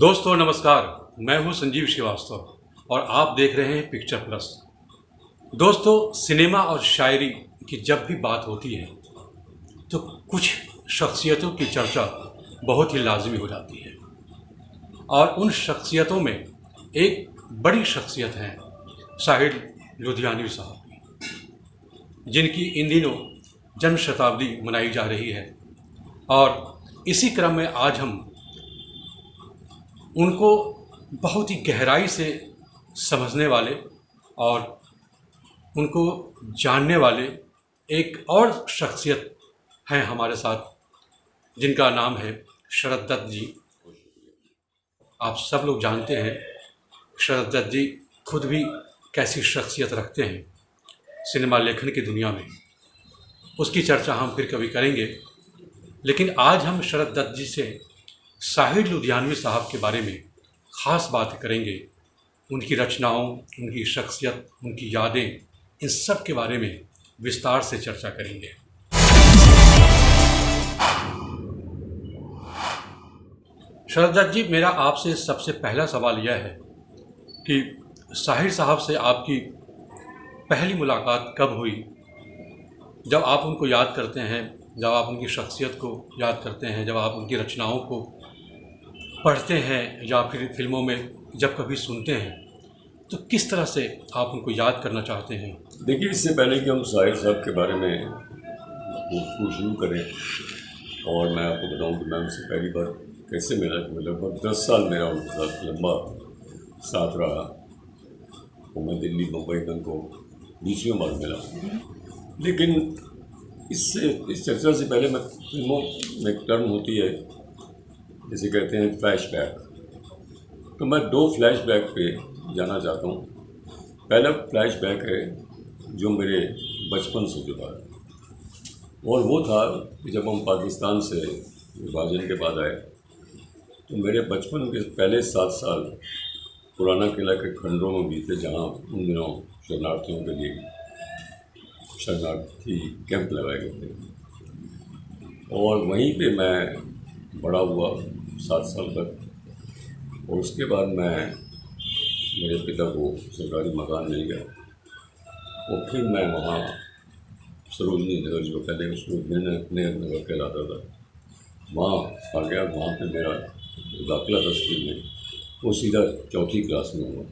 दोस्तों नमस्कार, मैं हूं संजीव श्रीवास्तव और आप देख रहे हैं पिक्चर प्लस। दोस्तों, सिनेमा और शायरी की जब भी बात होती है तो कुछ शख्सियतों की चर्चा बहुत ही लाजमी हो जाती है और उन शख्सियतों में एक बड़ी शख्सियत हैं साहिर लुधियानवी साहब की, जिनकी इन दिनों जन्म शताब्दी मनाई जा रही है। और इसी क्रम में आज हम उनको बहुत ही गहराई से समझने वाले और उनको जानने वाले एक और शख्सियत हैं हमारे साथ, जिनका नाम है शरद दत्त जी। आप सब लोग जानते हैं शरद दत्त जी खुद भी कैसी शख्सियत रखते हैं सिनेमा लेखन की दुनिया में। उसकी चर्चा हम फिर कभी करेंगे, लेकिन आज हम शरद दत्त जी से साहिर लुधियानवी साहब के बारे में ख़ास बात करेंगे। उनकी रचनाओं, उनकी शख्सियत, उनकी यादें, इन सब के बारे में विस्तार से चर्चा करेंगे। शरद दत्त जी, मेरा आपसे सबसे पहला सवाल यह है कि साहिर साहब से आपकी पहली मुलाकात कब हुई? जब आप उनको याद करते हैं, जब आप उनकी शख्सियत को याद करते हैं, जब आप उनकी रचनाओं को पढ़ते हैं या फिर फिल्मों में जब कभी सुनते हैं, तो किस तरह से आप उनको याद करना चाहते हैं? देखिए, इससे पहले कि हम साहिर साहब के बारे में गुफ्तगू शुरू करें और मैं आपको बताऊं कि मैं उनसे पहली बार कैसे मिला, तो लगभग 10 साल मेरा उनके साथ लंबा साथ रहा और मैं दिल्ली, मुंबई में उनको दूसरी बार मिला। लेकिन इस चर्चा से पहले मैं फिल्मों में एक टर्म होती है जिसे कहते हैं फ्लैशबैक, तो मैं 2 फ्लैशबैक पे जाना चाहता हूँ। पहला फ्लैशबैक है जो मेरे बचपन से जुड़ा है और वो था कि जब हम पाकिस्तान से विभाजन के बाद आए तो मेरे बचपन के पहले 7 साल पुराना किला के खंडरों में बीते, जहाँ उन दिनों शरणार्थियों के लिए शरणार्थी कैंप लगाए गए थे और वहीं पे मैं बड़ा हुआ 7 साल तक। और उसके बाद मेरे पिता को सरकारी मकान मिल गया और फिर मैं वहाँ सरोजनी नगर, जो पहले उसको नगर कहलाता था, वहाँ आ गया। वहाँ पे मेरा दाखिला था स्कूल में, वो सीधा 4th क्लास में हुआ।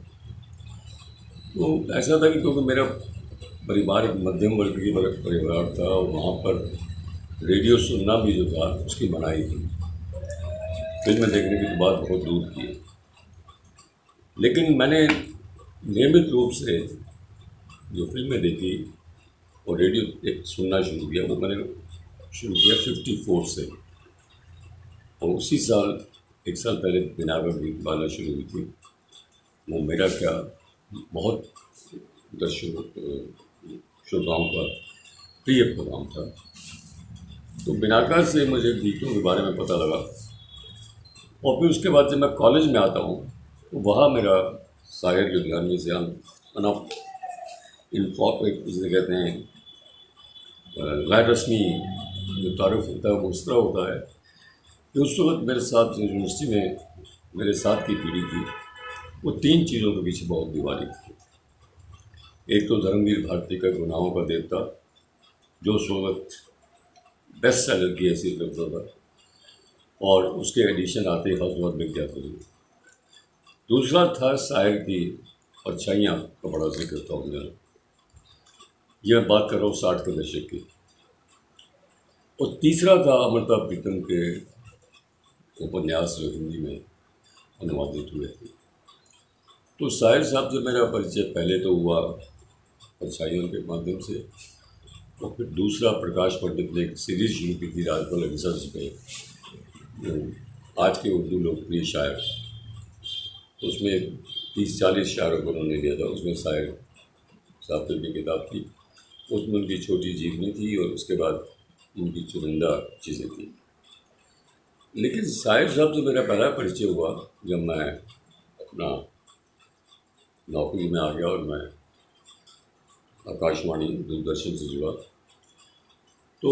तो ऐसा था कि क्योंकि मेरा परिवार एक मध्यम वर्ग की परिवार था और वहाँ पर रेडियो सुनना भी जो था उसकी मनाही थी, फिल्में देखने की तो बात बहुत दूर की है। लेकिन मैंने नियमित रूप से जो फिल्में देखी और रेडियो एक सुनना शुरू किया, वो मैंने शुरू किया 54 से। और उसी साल, 1 साल पहले बिनागर गीतमाला शुरू हुई थी। वो मेरा क्या बहुत श्रोताओं का प्रिय प्रोग्राम था। तो बिनाकर से मुझे गीतों के बारे में पता लगा और फिर उसके बाद जब मैं कॉलेज में आता हूँ तो वहाँ मेरा साहिर लुधियानवी से जिसे कहते हैं गैर रस्मी जो तारुफ होता है वो इस तरह होता है कि उस वक्त मेरे साथ यूनिवर्सिटी में मेरे साथ की पीढ़ी थी, वो 3 चीज़ों के पीछे बहुत दीवानी थी। एक तो धर्मवीर भारती का गुनाहों का देवता, जो उस वक्त बेस्ट सेलर की हैसियत रखता था और उसके एडिशन आते ही हर वक्त बिक जाते थे। दूसरा था साहिर की परछाइयाँ का बड़ा जिक्र था उन दिनों, यह बात कर रहा हूँ 60 के दशक की। और तीसरा था अमृता प्रीतम के उपन्यास जो हिंदी में अनुवादित हुए थे। तो साहिर साहब से मेरा परिचय पहले तो हुआ परछाइयों के माध्यम से, और फिर दूसरा प्रकाश पंडित ने एक सीरीज शुरू की थी राजपाल रिसर्च पे, आज के उर्दू लोकप्रिय शायर, तो उसमें 30-40 शायरों को उन्होंने लिया था। उसमें साहिर साहब की किताब थी, उसमें उनकी छोटी जीवनी थी और उसके बाद उनकी चुनिंदा चीज़ें थी। लेकिन साहिर साहब से मेरा पहला परिचय हुआ जब मैं अपना नौकरी में आ गया और मैं आकाशवाणी दूरदर्शन से जुड़ा। तो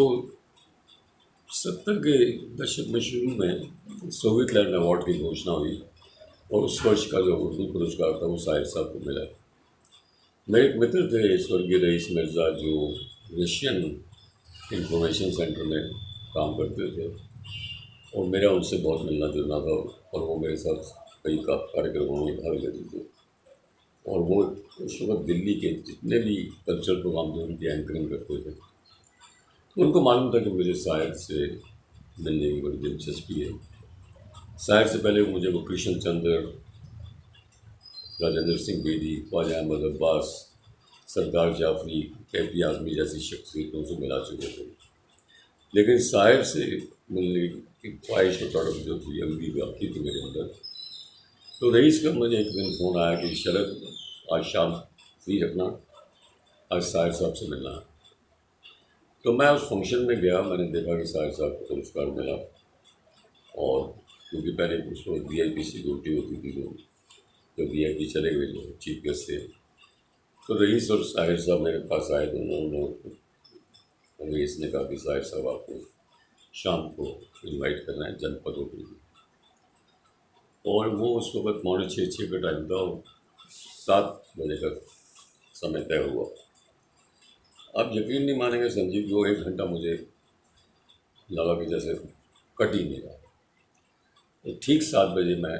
70 के दशक में शुरू में सोवियत लैंड अवार्ड की घोषणा हुई और उस वर्ष का जो उर्दू पुरस्कार था वो साहिर साहब को मिला। मेरे एक मित्र थे स्वर्गीय रईस मिर्ज़ा, जो रशियन इंफॉर्मेशन सेंटर में काम करते थे, और मेरा उनसे बहुत मिलना जुलना था, और वो मेरे साथ कई कार्यक्रमों में भाग लेते थे। और वो उस वक्त दिल्ली के जितने भी कल्चरल प्रोग्राम थे उनकी एंकरिंग करते थे। तो उनको मालूम था कि मुझे शायर से मिलने की बड़ी दिलचस्पी है। शायर से पहले मुझे वो कृष्ण चंद्र, राजेंद्र सिंह बेदी, ख्वाजा अहमद अब्बास, सरदार जाफरी, कैफी आज़मी जैसी शख्सियतों से मिला चुके थे, लेकिन शायर से मिलने की ख्वाहिश और तड़प जो थी अभी भी बाकी थी मेरे अंदर। तो रईस का मुझे एक दिन फ़ोन आया कि शरद, आज शाम फ्री रखना, आज शायर साहब से मिलना है। तो मैं उस फंक्शन में गया। मैंने देखा कि शायर साहब को पुरस्कार मिला, और क्योंकि पहले उसको VIP सिक्योरिटी होती थी, तो VIP चले गए जो चीफ गेस्ट थे। तो रईस और शायर साहब मेरे पास आए, दोनों रईस ने कहा कि शायर साहब आपको शाम को इनवाइट करना है जनपदों के लिए। और वो उस वक्त 6:45 का टाइम था, और 7 बजे तक समय तय हुआ। आप यकीन नहीं मानेंगे संजीव, जो 1 घंटा मुझे लगा कि जैसे कट ही नहीं रहा। तो ठीक 7 बजे मैं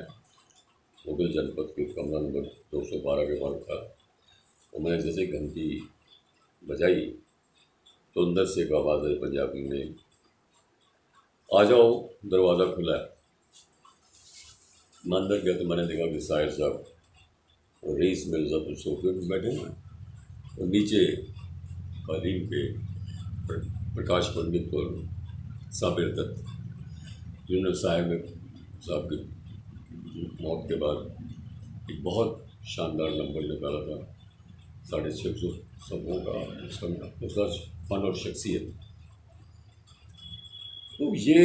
मुगल जनपद के कमरा नंबर 212 के पास था, और मैंने जैसे घंटी बजाई तो अंदर से एक आवाज़ आई पंजाबी में, आ जाओ, दरवाज़ा खुला है। मैं अंदर गया तो मैंने देखा कि शायर साहब और रईस मिर्ज़ा तो सोफे पर बैठे हुए हैं, और नीचे कालीन पे प्रकाश पंडित और साबिर दत्त, जिन्होंने साहिब साहब की मौत के बाद एक बहुत शानदार नंबर निकाला था, 650 सबों का, उसका फन और शख्सियत। तो ये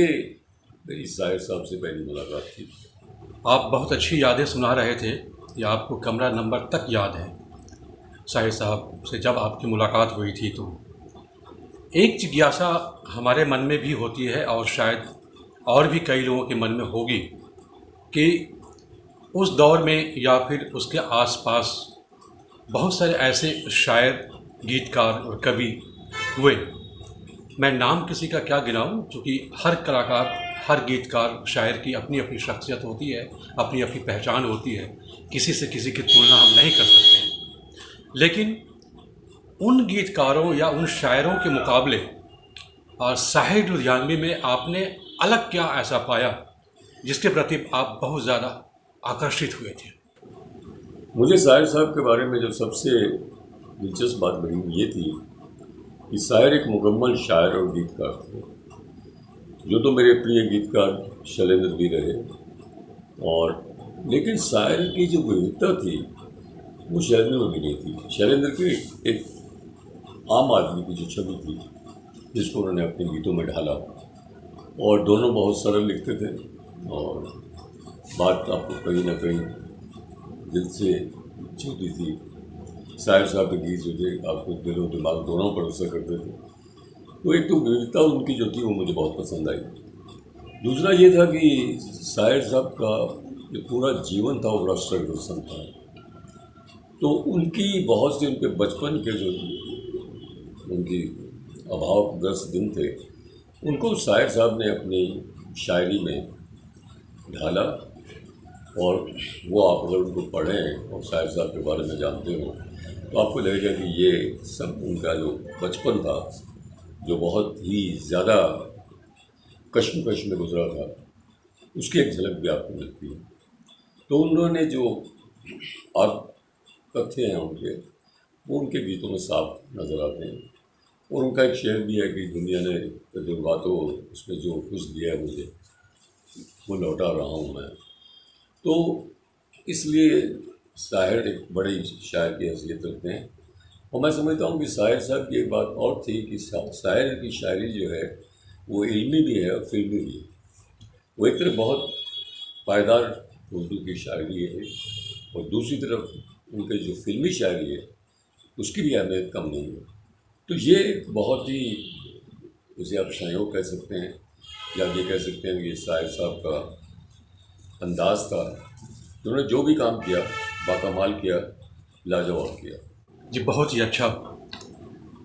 मेरी शायर साहब से पहली मुलाकात थी। आप बहुत अच्छी यादें सुना रहे थे, या आपको कमरा नंबर तक याद है शाहिर साहब से जब आपकी मुलाकात हुई थी। तो एक जिज्ञासा हमारे मन में भी होती है, और शायद और भी कई लोगों के मन में होगी, कि उस दौर में या फिर उसके आसपास बहुत सारे ऐसे शायर, गीतकार और कवि हुए। मैं नाम किसी का क्या गिनाऊं, क्योंकि हर कलाकार, हर गीतकार, शायर की अपनी अपनी शख्सियत होती है, अपनी अपनी पहचान होती है, किसी से किसी की तुलना हम नहीं कर सकते हैं। लेकिन उन गीतकारों या उन शायरों के मुकाबले और साहिर लुधियानवी में आपने अलग क्या ऐसा पाया जिसके प्रति आप बहुत ज़्यादा आकर्षित हुए थे? मुझे शायर साहब के बारे में जो सबसे दिलचस्प बात लगी ये थी कि शायर एक मुकम्मल शायर और गीतकार थे। जो तो मेरे प्रिय गीतकार शैलेंद्र भी रहे, और लेकिन शायर की जो विविधता थी वो शैलेंद्र में भी नहीं थी। शैलेंद्र की एक आम आदमी की जो छवि थी जिसको उन्होंने अपने गीतों में ढाला, और दोनों बहुत सरल लिखते थे, और बात आपको कहीं ना कहीं दिल से छूती थी। शायर साहब के गीत जो थे आपको दिल और दिमाग दोनों पर असर करते थे। तो एक तो विविधता उनकी जो थी वो मुझे बहुत पसंद आई। दूसरा ये था कि शायर साहब का जो पूरा जीवन था वो बड़ा स्ट्रगलसन था। तो उनकी बहुत से उनके बचपन के जो उनकी अभावग्रस्त दिन थे, उनको शायर साहब ने अपनी शायरी में ढाला। और वो आप अगर उनको पढ़ें और शायर साहब के बारे में जानते हो तो आपको लगेगा कि ये सब उनका जो बचपन था, जो बहुत ही ज़्यादा कश्मकश में गुजरा था, उसकी एक झलक भी आपको मिलती है। तो उन्होंने जो आप तथ्य हैं उनके, वो उनके गीतों में साफ नज़र आते हैं। और उनका एक शेर भी है कि दुनिया ने जो बातों उसमें जो कुछ दिया है मुझे वो लौटा रहा हूँ मैं। तो इसलिए शायर एक बड़ी शायर की हैसियत रखते हैं। और मैं समझता हूँ कि शायर साहब की एक बात और थी कि शायर की शायरी जो है वो इल्मी भी है और फिल्मी भी है। वो एक तरफ बहुत पायदार उर्दू की शायरी है, और दूसरी तरफ उनके जो फिल्मी शायरी है उसकी भी अहमियत कम नहीं है। तो ये एक बहुत ही, उसे आप संयोग कह सकते हैं, या ये कह सकते हैं कि शायर साहब का अंदाज़ था उन्होंने जो भी काम किया बाकमाल किया, लाजवाब किया। जी बहुत ही अच्छा।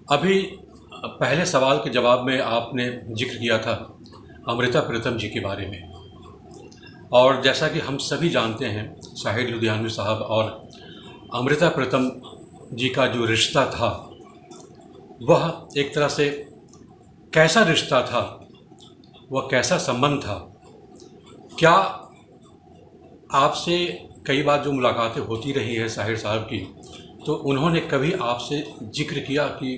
अभी पहले सवाल के जवाब में आपने जिक्र किया था अमृता प्रीतम जी के बारे में, और जैसा कि हम सभी जानते हैं शाहिद लुधियानवी साहब और अमृता प्रीतम जी का जो रिश्ता था वह एक तरह से कैसा रिश्ता था, वह कैसा संबंध था? क्या आपसे कई बार जो मुलाकातें होती रही है शाहिद साहब की, तो उन्होंने कभी आपसे जिक्र किया कि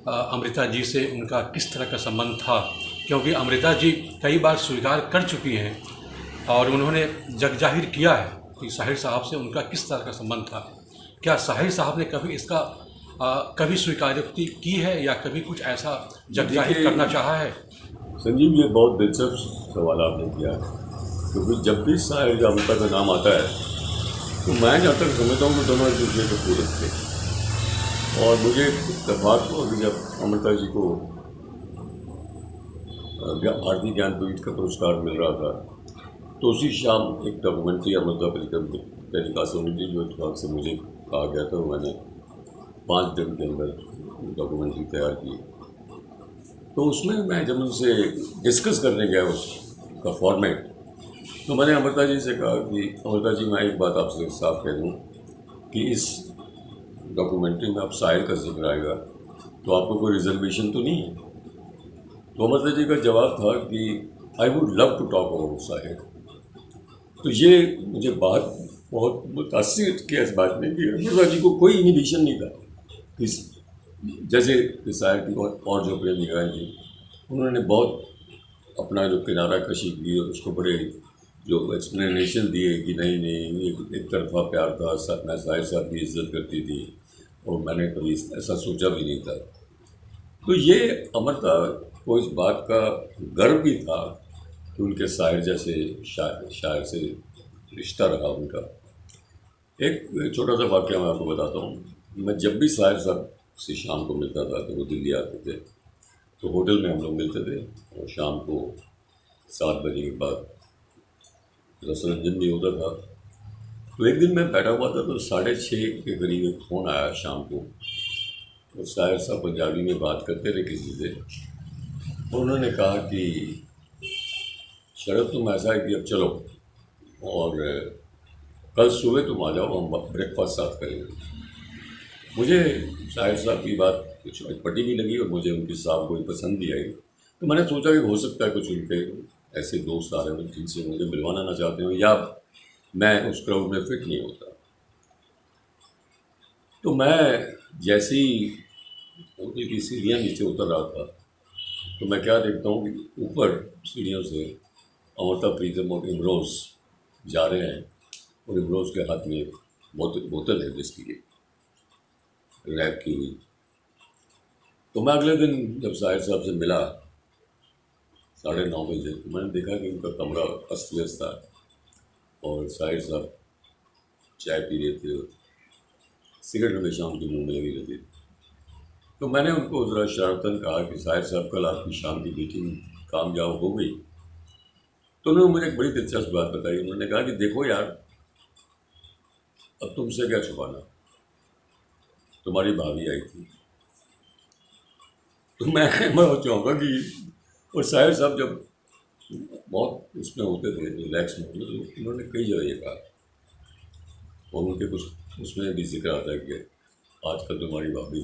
अमृता जी से उनका किस तरह का संबंध था? क्योंकि अमृता जी कई बार स्वीकार कर चुकी हैं और उन्होंने जग जाहिर किया है कि शाहिद साहब से उनका किस तरह का संबंध था। क्या शाहिद साहब ने कभी इसका कभी स्वीकारोक्ति की है या कभी कुछ ऐसा जग जाहिर करना चाहा है? संजीव, ये बहुत दिलचस्प सवाल आपने किया, क्योंकि जब भी शाहिद अमृता का नाम आता है तो मैं जहाँ तक समझता हूँ कि दोनों एक दूसरे को पूरक थे। और मुझे इत्तेफाक हुआ कि जब अमृता जी को भारतीय ज्ञानपीठ का पुरस्कार मिल रहा था तो उसी शाम एक डॉक्यूमेंट्री अमृता प्रीतम की टेलीकास्ट होनी थी, जो इत्तेफाक से मुझे कहा गया था। मैंने 5 दिन के अंदर डॉक्यूमेंट्री तैयार की। तो उसमें मैं जब उनसे डिस्कस करने गया उसका फॉर्मेट, तो मैंने अमृता जी से कहा कि अमृता जी, मैं एक बात आपसे साफ कह दूँ कि इस डॉक्यूमेंट्री में आप शायर का जिक्र आएगा तो आपको कोई रिजर्वेशन तो नहीं है? तो अमृता जी का जवाब था कि I would love to talk about शायर। तो ये मुझे बहुत मुतासिर किया इस बात में कि अमृता जी को कोई इनिबिशन नहीं था। किस जैसे कि शायर की और जो प्रेमिकाएँ थी, उन्होंने बहुत अपना जो किनारा कशी की और उसको बड़े जो एक्सप्लेनेशन दिए कि नहीं एक तरफा प्यार था, मैं शाहिद साहब की इज्जत करती थी और मैंने कभी ऐसा सोचा भी नहीं था। तो ये अमृता को इस बात का गर्व भी था कि उनके शायर जैसे शायर से रिश्ता रहा उनका। एक छोटा सा वाक़या मैं आपको बताता हूँ। मैं जब भी शायर साहब से शाम को मिलता था तो वो दिल्ली आते थे, तो होटल में हम लोग मिलते थे और शाम को 7 बजे के बाद रसरंजन भी होता था। तो एक दिन मैं बैठा हुआ था तो 6:30 के करीब एक फ़ोन आया शाम को। तो शायर साहब पंजाबी में बात करते थे किसी से, तो उन्होंने कहा कि शरद, तुम ऐसा है कि अब चलो और कल सुबह तुम आ जाओ, हम ब्रेकफास्ट साथ करेंगे। मुझे शायर साहब की बात कुछ अटपटी भी लगी और मुझे उनकी साहब कोई पसंद भी आई। तो मैंने सोचा कि हो सकता है कुछ उनके ऐसे दोस्त आ रहे हो जिनसे मुझे मिलवाना ना चाहते हो, या मैं उस क्राउड में फिट नहीं होता। तो मैं जैसे ही होटल की सीढ़ियाँ नीचे उतर रहा था तो मैं क्या देखता हूँ कि ऊपर सीढ़ियों से अमृता प्रीतम और इमरोज़ जा रहे हैं और इमरोज़ के हाथ में एक बोतल है जिसकी रैप की हुई। तो मैं अगले दिन जब शाहिद साहब से मिला 9:30 बजे, तो मैंने देखा कि उनका कमरा अस्त व्यस्त था और शाहिद साहब चाय पी रहे थे, सिगरेट हमेशा उनके मुंह में लगी रहती थी। तो मैंने उनको ज़रा शरारतन कहा कि शाहिद साहब, कल आपकी शाम की मीटिंग कामयाब हो गई? तो उन्होंने मुझे एक बड़ी दिलचस्प बात बताई। उन्होंने कहा कि देखो यार, अब तुमसे क्या छुपाना, तुम्हारी भाभी आई थी। तो मैं चाहूँगा कि और शाहिद साहब जब बहुत उसमें होते थे, रिलैक्स में होते, तो उन्होंने कई जगह ये कहा और उनके कुछ उसमें भी जिक्र आता है कि आजकल तुम्हारी भाभी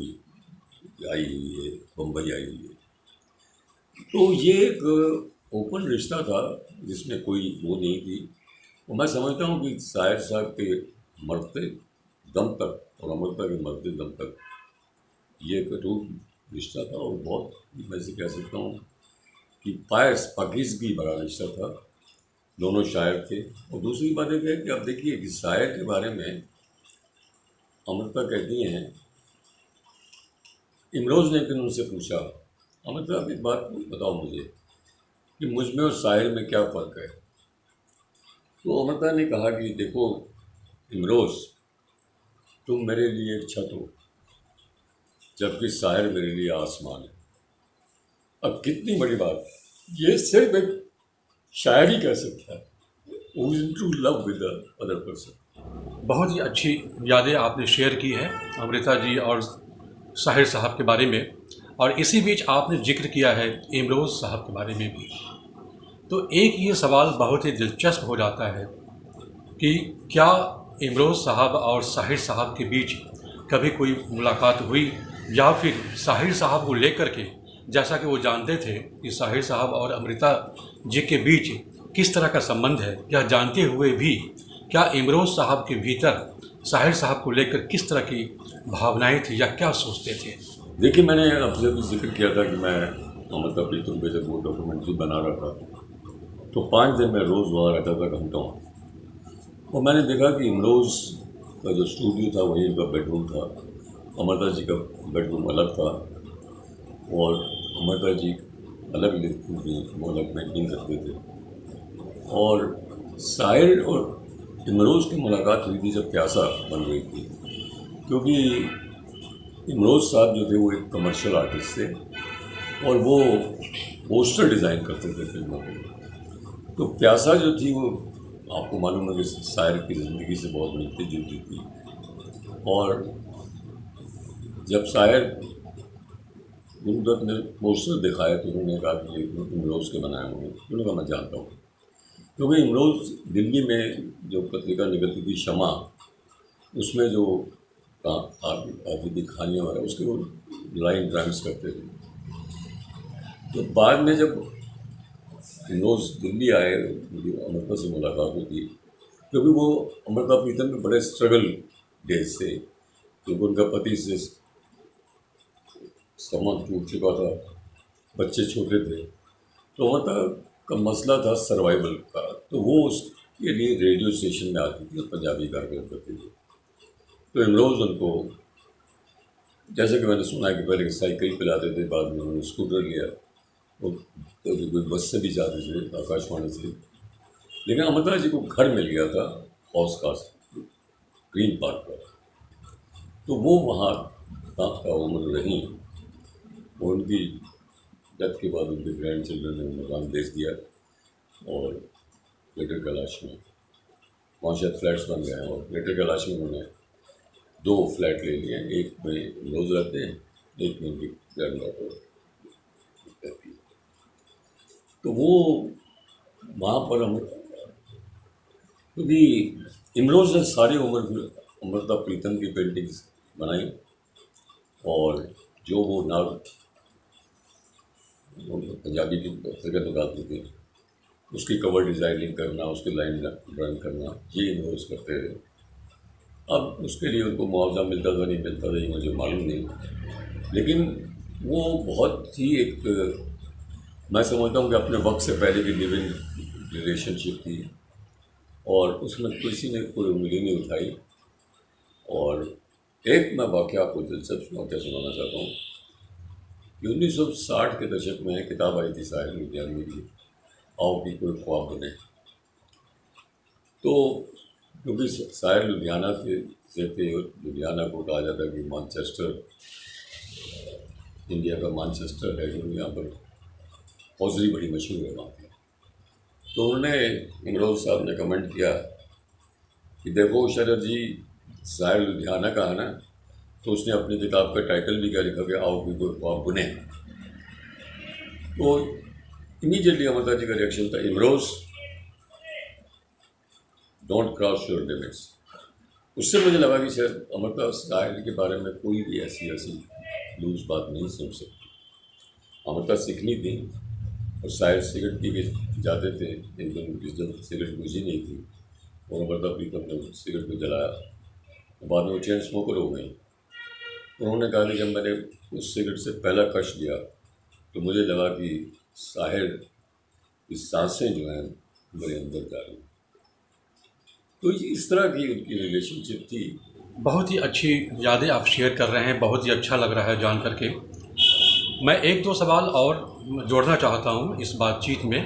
आई हुई है, बम्बई आई हुई है। तो ये एक ओपन रिश्ता था जिसमें कोई वो नहीं थी। और मैं समझता हूँ कि शाहिद साहब के मरते दम तक और अमृता के मरते दम तक ये एक अटूट रिश्ता था और बहुत मैं से कह सकता हूँ कि पाकिज़गी भरा रिश्ता था। दोनों शायर थे। और दूसरी बात यह है कि आप देखिए कि शायर के बारे में अमृता कहती हैं, इमरोज़ ने एक दिन उनसे पूछा, अमृता आप एक बात बताओ मुझे कि मुझ में और शायर में क्या फ़र्क है? तो अमृता ने कहा कि देखो इमरोज़, तुम मेरे लिए एक छत हो जबकि शायर मेरे लिए आसमान है। अब कितनी बड़ी बात, ये सिर्फ एक शायर ही कह सकता है, who is in to love with the other person. बहुत ही अच्छी यादें आपने शेयर की है अमृता जी और साहिर साहब के बारे में, और इसी बीच आपने जिक्र किया है इमरोज़ साहब के बारे में भी। तो एक ये सवाल बहुत ही दिलचस्प हो जाता है कि क्या इमरोज़ साहब और साहिर साहब के बीच कभी कोई मुलाकात हुई, या फिर साहिर साहब को लेकर के, जैसा कि वो जानते थे कि साहिर साहब और अमृता जी के बीच किस तरह का संबंध है, यह जानते हुए भी क्या इमरोज़ साहब के भीतर साहिर साहब को लेकर किस तरह की भावनाएं थी या क्या सोचते थे? देखिए, मैंने आपसे भी जिक्र किया था कि मैं अमृता प्रीतम पे जब वो डॉक्यूमेंट्री बना रहा था तो 5 दिन मैं रोज़ वहाँ रहता था घंटों, और मैंने देखा कि इमरोज़ का जो स्टूडियो था वही उनका बेडरूम था, अमृता जी का बेडरूम अलग था, और अमृता जी अलग लिखती थी, वो अलग पेंटिंग करते थे। और साहिर और इमरोज़ की मुलाकात हुई थी जब प्यासा बन रही थी, क्योंकि इमरोज़ साहब जो थे वो एक कमर्शियल आर्टिस्ट थे और वो पोस्टर डिज़ाइन करते थे फिल्मों के। तो प्यासा जो थी वो आपको मालूम है कि साहिर की ज़िंदगी से बहुत मिलती जुलती थी, और जब साहिर गुरुदत्त ने पोस्टर दिखाया तो उन्होंने कहा कि ये इमरोज़ के बनाए हुए हैं। उन्होंने कहा मैं जानता हूँ, क्योंकि इमरोज़ दिल्ली में जो पत्रिका निकलती थी शमा, उसमें जो आती थी कहानियाँ वगैरह, उसके वो लाइन ड्राइंग्स करते थे। तो बाद में जब इमरोज़ दिल्ली आए, मुझे अमृता से मुलाकात होती, क्योंकि वो अमृता प्रीतम में बड़े स्ट्रगल डेज थे, क्योंकि उनका पति से संबंध टूट चुका था, बच्चे छोटे थे, तो अमृता का मसला था सर्वाइवल का। तो वो उसके लिए रेडियो स्टेशन में आती थी और पंजाबी कार्यक्रम करती थी। तो इमरोज़ उनको, जैसे कि मैंने सुना है कि पहले साइकिल पिलाते थे, बाद में उन्होंने स्कूटर लिया, वो कोई बस से भी जाते थे आकाशवाणी से। लेकिन अमृता जी को घर मिल गया था हौस खास ग्रीन पार्क पर, तो वो वहाँ का उम्र रही। उनकी डेथ के बाद उनके ग्रैंड चिल्ड्रन ने मकान बेच दिया और ग्रेटर कैलाश में वहाँ शायद फ्लैट्स बन गए हैं, और ग्रेटर कैलाश में उन्होंने 2 फ्लैट ले लिए, एक में रोज़ रहते हैं, एक में उनकी ग्रैंड डॉटर रहती है। तो वो वहाँ पर हम, क्योंकि इमरोज़ ने सारी उम्र फिर अमृता प्रीतम की पेंटिंग्स बनाई, और जो वो पंजाबी की पत्रिका निकालती थी उसकी कवर डिज़ाइनिंग करना, उसकी लाइन ड्राइंग करना, ये इमरोज़ करते थे। अब उसके लिए उनको मुआवजा मिलता था नहीं मिलता था ये मुझे मालूम नहीं, लेकिन वो बहुत ही एक, मैं समझता हूँ कि अपने वक्त से पहले की लिविंग रिलेशनशिप थी, और उसमें किसी ने कोई उंगली नहीं उठाई। और एक मैं वाक़या आपको दिलचस्प वाक़या सुनाना चाहता हूँ कि 1960 के दशक में किताब आई थी साहिर लुधियानवी की, आओ कि कोई ख्वाब बने। तो क्योंकि साहिर लुधियाना से थे, लुधियाना को कहा जाता है कि मैनचेस्टर, इंडिया का मैनचेस्टर है, क्योंकि यहाँ पर हौजरी बड़ी मशहूर है वहाँ की। तो उन्होंने, इमरोज़ साहब ने कमेंट किया कि देखो शरद जी, साहिर लुधियाना का है ना, तो उसने अपनी किताब का टाइटल भी क्या लिखा कि आओ कि कोई ख्वाब बुने। तो इमीडिएटली अमृता जी का रिएक्शन था, Imroz don't cross your limits. उससे मुझे लगा कि शायद अमृता साहिर के बारे में कोई भी ऐसी लूज बात नहीं सुन सकती। अमृता सीखनी थी, और शायद सिगरेट पी के जाते थे, एक दिन जिस दिन सिगरेट बुझी नहीं थी और अमृता प्रीतम ने सिगरेट को जलाया, बाद में वो चेन स्मोकर हो गई। उन्होंने कहा कि जब मैंने उस सिगरेट से पहला कश लिया तो मुझे लगा कि साहिर की सांसें जो हैं मेरे अंदर जा रही। तो इस तरह की उनकी रिलेशनशिप थी। बहुत ही अच्छी यादें आप शेयर कर रहे हैं, बहुत ही अच्छा लग रहा है जान करके। मैं 1-2 सवाल और जोड़ना चाहता हूँ इस बातचीत में।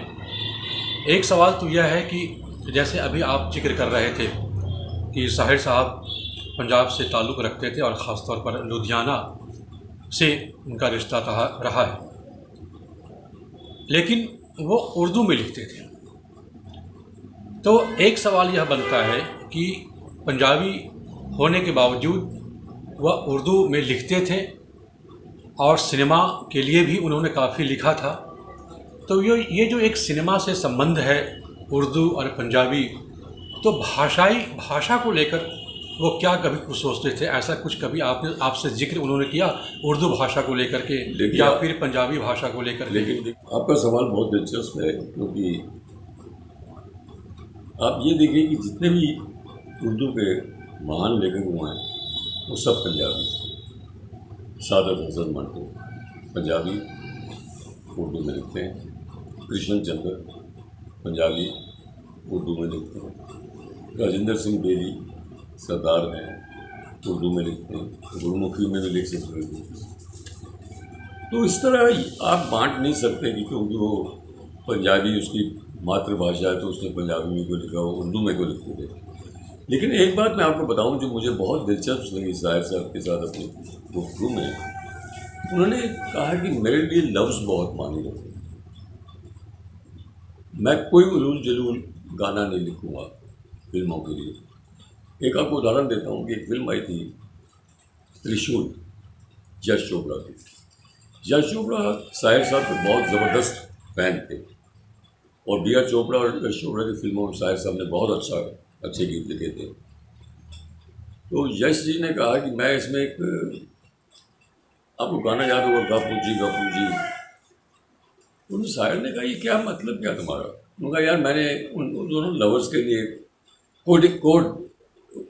एक सवाल तो यह है कि जैसे अभी आप जिक्र कर रहे थे कि साहिर साहब पंजाब से ताल्लुक़ रखते थे और ख़ास तौर पर लुधियाना से उनका रिश्ता रहा है, लेकिन वो उर्दू में लिखते थे। तो एक सवाल यह बनता है कि पंजाबी होने के बावजूद वह उर्दू में लिखते थे और सिनेमा के लिए भी उन्होंने काफ़ी लिखा था। तो ये जो एक सिनेमा से संबंध है उर्दू और पंजाबी, तो भाषा को लेकर वो क्या कभी कुछ सोचते थे? ऐसा कुछ कभी आपसे जिक्र उन्होंने किया उर्दू भाषा को लेकर के या फिर पंजाबी भाषा को लेकर के? लेकिन आपका सवाल बहुत दिलचस्प है, क्योंकि आप ये देखिए कि जितने भी उर्दू के महान लेखक हुए हैं वो सब पंजाबी थे। सादत हसन मंटो पंजाबी उर्दू में लिखते हैं, कृष्ण चंद्र पंजाबी उर्दू में लिखते हैं, राजेंद्र सिंह बेरी सरदार हैं उर्दू में लिखते हैं, गुरुमुखी में भी लिख सकते थे। तो इस तरह आप बांट नहीं सकते कि क्योंकि वो पंजाबी उसकी मातृभाषा है तो उसने पंजाबी में क्यों लिखा, वो उर्दू में क्यों लिखते थे। लेकिन एक बात मैं आपको बताऊं जो मुझे बहुत दिलचस्प लगी शायर साहब के साथ अपनी गुफ्तगू में, उन्होंने कहा कि मेरे लिए लफ्ज़ बहुत मायने रखते हैं। मैं कोई उलूल जलूल गाना नहीं लिखूंगा फिल्मों के लिए। एक आपको उदाहरण देता हूँ कि एक फिल्म आई थी त्रिशूल, यश चोपड़ा की। यश चोपड़ा शायर साहब के बहुत ज़बरदस्त फैन थे और बी आर चोपड़ा और यश चोपड़ा की फिल्मों में शायर साहब ने बहुत अच्छे गीत लिखे थे। तो यश जी ने कहा कि मैं इसमें एक, आपको गाना याद होगा, गापू जी। उन शायर ने कहा ये क्या मतलब क्या तुम्हारा? उन्होंने कहा यार मैंने उन दोनों लवर्स के लिए कोड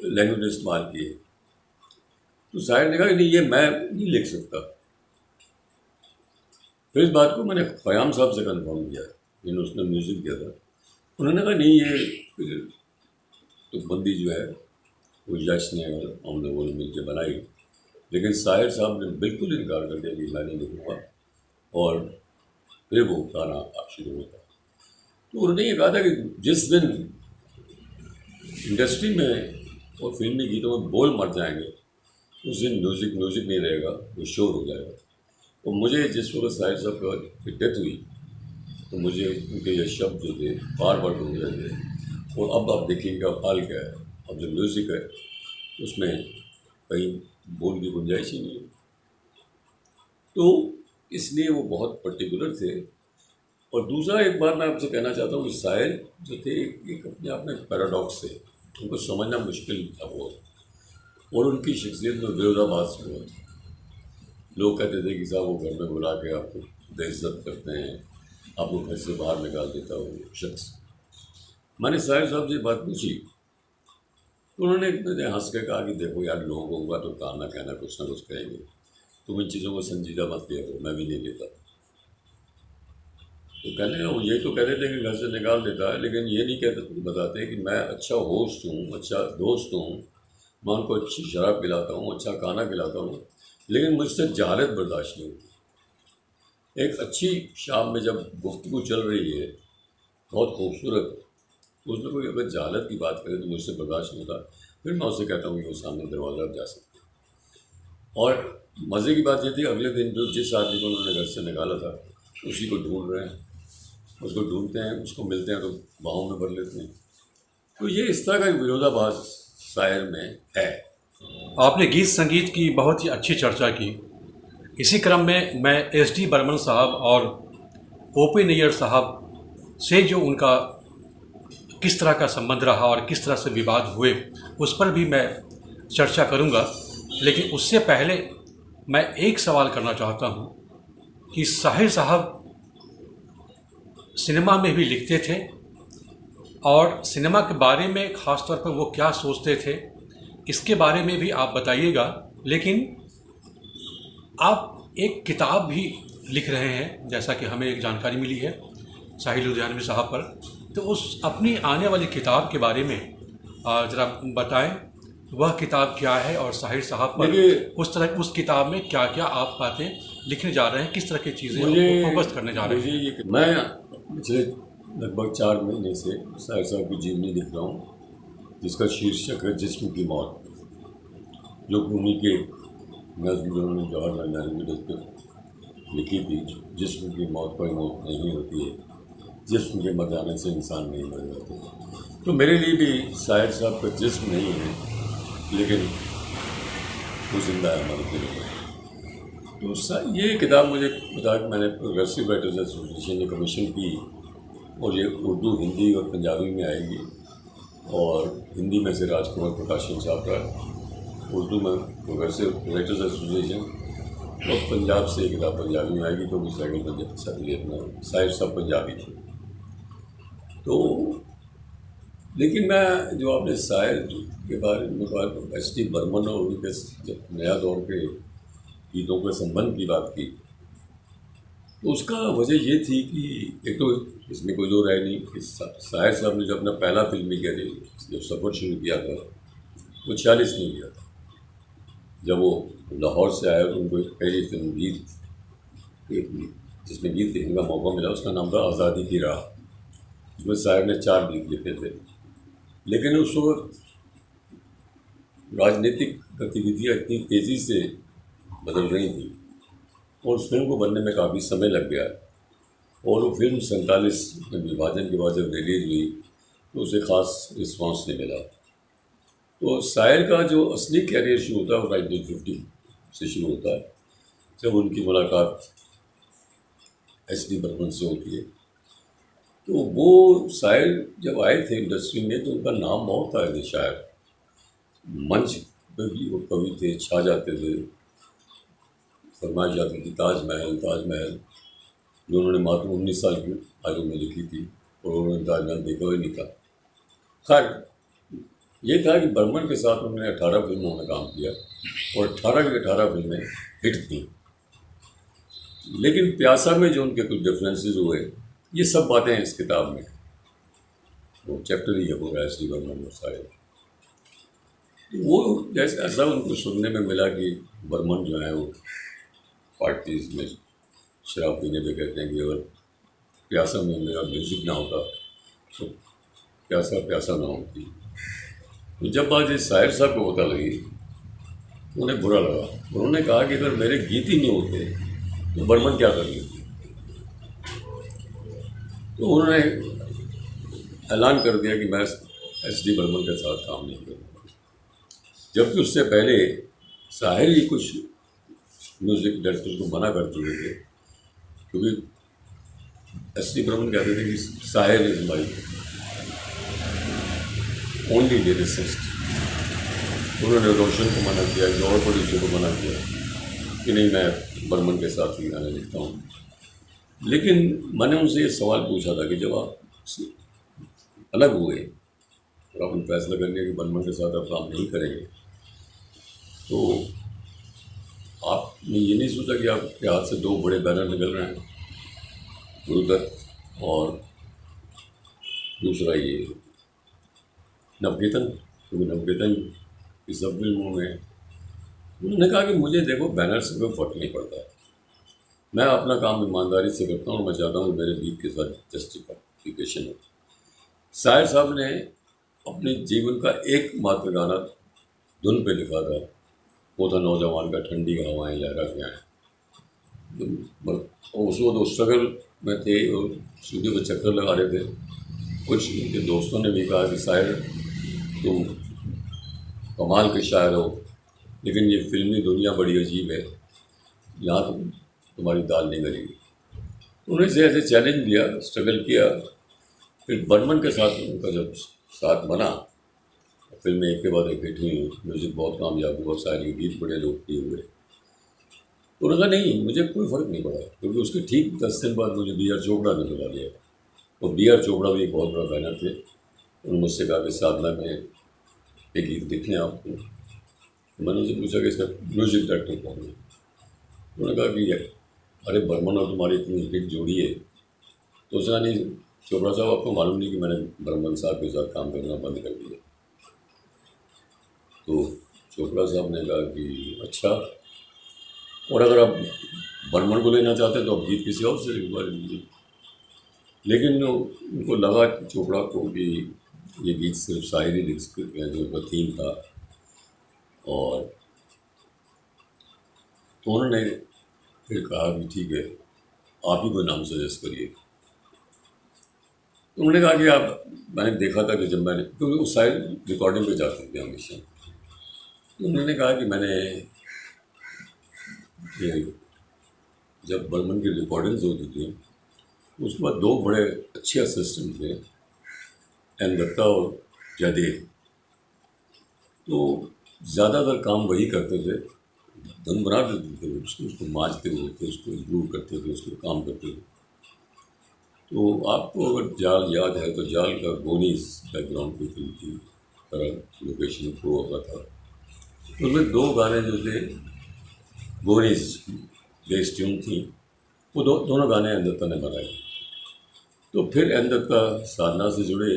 लैंग्वेज इस्तेमाल किए। तो शायर ने कहा नहीं ये मैं नहीं लिख सकता। फिर इस बात को मैंने ख़याम साहब से कंफर्म किया, जिन्होंने उसने म्यूज़िक किया था। उन्होंने कहा नहीं ये तो बंदी जो है वो यश ने और हम लोगों ने मिलकर बनाई, लेकिन शायर साहब ने बिल्कुल इनकार कर दिया कि मैं नहीं लिखूँगा। और फिर वो गाना शुरू होता। तो उन्होंने ये कहा था कि जिस दिन इंडस्ट्री में और फिल्मी गीतों में बोल मर जाएंगे उस दिन म्यूज़िक नहीं रहेगा, वो शोर हो जाएगा। और मुझे जिस वक्त शायर साहब की डेथ हुई तो मुझे उनके ये शब्द जो थे बार बार ढूंढ रहे थे। और अब आप देखिएगा हाल क्या है, अब जो म्यूज़िक है उसमें कहीं बोल की गुंजाइश ही नहीं है। तो इसलिए वो बहुत पर्टिकुलर थे। और दूसरा एक बात मैं आपसे कहना चाहता हूँ कि शायर जो थे एक अपने आप में पैराडॉक्स थे, उनको समझना मुश्किल था बहुत। और उनकी शख्सियत में विरोधाभास हुआ। लोग कहते थे कि साहब वो घर में बुला के आपको बेइज्जत करते हैं, आपको घर से बाहर निकाल देता वो शख्स। मैंने शायर साहब से बात पूछी तो उन्होंने हंस के कहा कि देखो यार लोगों को होगा तो कहना कुछ ना कुछ कहेंगे, तुम इन चीज़ों को संजीदा मत लिया करो, मैं भी नहीं लेता। तो कहने लगा वो ये तो कहते थे कि घर से निकाल देता है, लेकिन ये नहीं कहते बताते कि मैं अच्छा होस्ट हूँ, अच्छा दोस्त हूँ, मैं उनको अच्छी शराब पिलाता हूँ, अच्छा खाना खिलाता हूँ, लेकिन मुझसे जहालत बर्दाश्त नहीं होती। एक अच्छी शाम में जब गुफ्तगू चल रही है बहुत खूबसूरत, उसमें कोई अगर जहालत की बात करे तो मुझसे बर्दाश्त नहीं होता। फिर मैं उससे कहता हूँ कि वो सामने दरवाज़ा जा सकते हैं। और मज़े की बात ये थी अगले दिन जो जिस आदमी को उन्होंने घर से निकाला था उसी को ढूंढ रहे हैं, उसको ढूंढते हैं, उसको मिलते हैं तो बाहों में भर लेते हैं। तो ये इस तरह का एक विरोधाभास शायर में है। आपने गीत संगीत की बहुत ही अच्छी चर्चा की। इसी क्रम में मैं एस.डी. बर्मन साहब और ओ.पी. नैयर साहब से जो उनका किस तरह का संबंध रहा और किस तरह से विवाद हुए उस पर भी मैं चर्चा करूंगा। लेकिन उससे पहले मैं एक सवाल करना चाहता हूं कि साहिर साहब सिनेमा में भी लिखते थे और सिनेमा के बारे में ख़ास तौर पर वो क्या सोचते थे इसके बारे में भी आप बताइएगा। लेकिन आप एक किताब भी लिख रहे हैं जैसा कि हमें एक जानकारी मिली है साहिल लुधियानवी साहब पर, तो उस अपनी आने वाली किताब के बारे में ज़रा बताएं, वह किताब क्या है और साहिर साहब पर उस किताब में क्या क्या आप बातें लिखने जा रहे हैं, किस तरह की चीज़ें फोकस करने जा रहे हैं। मैं पिछले लगभग 4 महीने से साहिर साहब की जीवनी लिख रहा हूँ जिसका शीर्षक है जिस्म की मौत, जो कि उन्हीं के नज़्म उन्होंने जवाहरलाल नेहरू की पर लिखी थी। जिस्म की मौत कोई मौत नहीं होती है, जिस्म के मर जाने से इंसान नहीं मर जाते। तो मेरे लिए भी शायर साहब का जिस्म नहीं है, लेकिन वो जिंदा है हमारे दिलों में। तो ये किताब मुझे बता कि मैंने प्रोग्रेसिव राइटर्स एसोसिएशन ने कमीशन की, और ये उर्दू, हिंदी और पंजाबी में आएगी। और हिंदी में से राजकुमार प्रकाशन साहब का, उर्दू में प्रोग्रेसिव राइटर्स एसोसिएशन, और पंजाब से किताब पंजाबी में आएगी, तो सेकंड पंजाब साथी अपना शायर साहब पंजाबी थे। तो लेकिन मैं जो आपने शायर के बारे में बात एस.डी. बर्मन और उनके जब नया दौर के गीतों के संबंध की बात की, तो उसका वजह ये थी कि एक तो इसमें कोई दो राय नहीं कि शायर साहब ने जब अपना पहला फिल्मी कैरियर जब सफ़र शुरू किया था वो 46 में किया था। जब वो लाहौर से आया तो उनको पहली फिल्म गीत, जिसमें गीत लिखने का मौका मिला, उसका नाम था आज़ादी की राह। उसमें साहब ने 4 गीत लिखे थे। लेकिन उस वक्त राजनीतिक गतिविधियाँ इतनी तेज़ी से बदल रही थी और उस फिल्म को बनने में काफ़ी समय लग गया, और वो फिल्म 47 में विभाजन के बाद जब रिलीज़ हुई तो उसे ख़ास रिस्पांस नहीं मिला। तो शायर का जो असली कैरियर शुरू होता है वो 1950 से शुरू होता है, जब उनकी मुलाकात एस.डी. बर्मन से होती है। तो वो शायर जब आए थे इंडस्ट्री में तो उनका नाम बहुत था, ऐसे शायर मंच पर भी वो कवि थे, छा जाते थे, फरमाई जाती थी ताजमहल ताजमहल, जो उन्होंने मात्र 19 साल की आयु में लिखी थी, और उन्होंने ताजमहल देखा ही नहीं था। खैर ये था कि बर्मन के साथ उन्होंने 18 फिल्मों में काम किया और 18 की 18 फिल्में हिट थी। लेकिन प्यासा में जो उनके कुछ डिफरेंसेस हुए, ये सब बातें हैं इस किताब में, वो चैप्टर ही है पूरा एस.डी. बर्मन और शायर। वो जैसे ऐसा उनको सुनने में मिला कि बर्मन जो है वो पार्टीज में शराब पीने पे कहते हैं कि अगर प्यासा में मेरा म्यूज़िक ना होता तो प्यासा प्यासा ना होती। तो जब बात इस शायर साहब को पता लगी तो उन्हें बुरा लगा। उन्होंने कहा कि अगर मेरे गीत ही नहीं होते तो बर्मन क्या कर लेती। तो उन्होंने ऐलान कर दिया कि मैं एस.डी. बर्मन के साथ काम नहीं करूँगा, जबकि उससे पहले शायर ही कुछ म्यूज़िक डायरेक्टर्स को मना कर चुके थे, क्योंकि एस.डी. बर्मन कहते थे कि शायर इज माई ओनली लिरिसिस्ट। उन्होंने रोशन को मना किया, जौहर प्रोड्यूसर को मना किया कि नहीं, मैं बर्मन के साथ ही गाने लिखता हूँ। लेकिन मैंने उनसे ये सवाल पूछा था कि जब आप अलग हुए और आपने फैसला कर लिया कि बर्मन के साथ आप काम नहीं करेंगे, तो आपने ये नहीं सोचा कि आपके हाथ से 2 बड़े बैनर निकल रहे हैं, गुरुदत्त और दूसरा ये नवकेतन, क्योंकि नवकेतन की सब फिल्मों में उन्होंने कहा कि मुझे देखो बैनर से कोई फर्क नहीं पड़ता, मैं अपना काम ईमानदारी से करता हूँ और मैं चाहता हूँ मेरे गीत के साथ जस्टिफिकेशन हो। शायर साहब ने अपने जीवन का एकमात्र गाना धुन पे लिखा था, वो था नौजवान का ठंडी हवाएं लहरा के आए। उस वक्त वो स्ट्रगल में थे और स्टूडियो पर चक्कर लगा रहे थे। कुछ उनके दोस्तों ने भी कहा कि शायर तुम कमाल के शायर हो, लेकिन ये फिल्मी दुनिया बड़ी अजीब है, यहाँ तुम्हारी दाल नहीं गलेगी। उन्होंने से ऐसे चैलेंज दिया, स्ट्रगल किया। फिर बर्मन के साथ उनका जब साथ बना, फिल्में एक के बाद एक हिट हुई, म्यूज़िक बहुत कामयाब हुआ, सारे गीत बड़े लोकप्रिय हुए। उन्होंने कहा नहीं, मुझे कोई फ़र्क नहीं पड़ा, क्योंकि उसके ठीक 10 दिन बाद मुझे बी.आर. चोपड़ा ने बुला लिया, और बी.आर. चोपड़ा भी एक बहुत बड़ा बैनर थे। उन्होंने मुझसे कहा कि साधना में एक गीत लिख लें आपको। मैंने उनसे पूछा कि इसका म्यूज़िक डायरेक्टर कौन है। उन्होंने कहा कि अरे बर्मन और तुम्हारी इतनी हिट जोड़ी है। तो उसने नहीं, चोपड़ा साहब आपको मालूम नहीं कि मैंने बर्मन साहब के साथ काम करना बंद कर दिया। तो चोपड़ा साहब ने कहा कि अच्छा, और अगर आप बर्मन को लेना चाहते तो आप गीत किसी और से लिखवा लीजिए। लेकिन उनको लगा चोपड़ा को कि ये गीत सिर्फ शायरी लिख सकते हैं, जो उनका थीम था। और तो उन्होंने फिर कहा कि ठीक है, आप ही कोई नाम सजेस्ट करिए। तो उन्होंने कहा कि आप, मैंने देखा था कि जब मैंने, क्योंकि उस साइड रिकॉर्डिंग पे जाते थे हमेशा, तो उन्होंने कहा कि मैंने ये जब बर्मन की रिकॉर्डिंग्स होती थी उसके बाद दो बड़े अच्छे असिस्टेंट थे, एन दत्ता और जयदेव। तो ज़्यादातर काम वही करते थे, धुन बना देते थे, उसको मांझते हुए थे, उसको इम्प्रूव करते थे, उसको काम करते थे। तो आपको अगर जाल याद है तो जाल का गोनीस बैकग्राउंड की फिल्म थी, तरह लोकेशन को हुआ था। तो उसमें दो गाने जो थे गोनीस बेस ट्यून थी, वो दोनों गाने एन दत्ता ने बनाए। तो फिर एन दत्ता साधना से जुड़े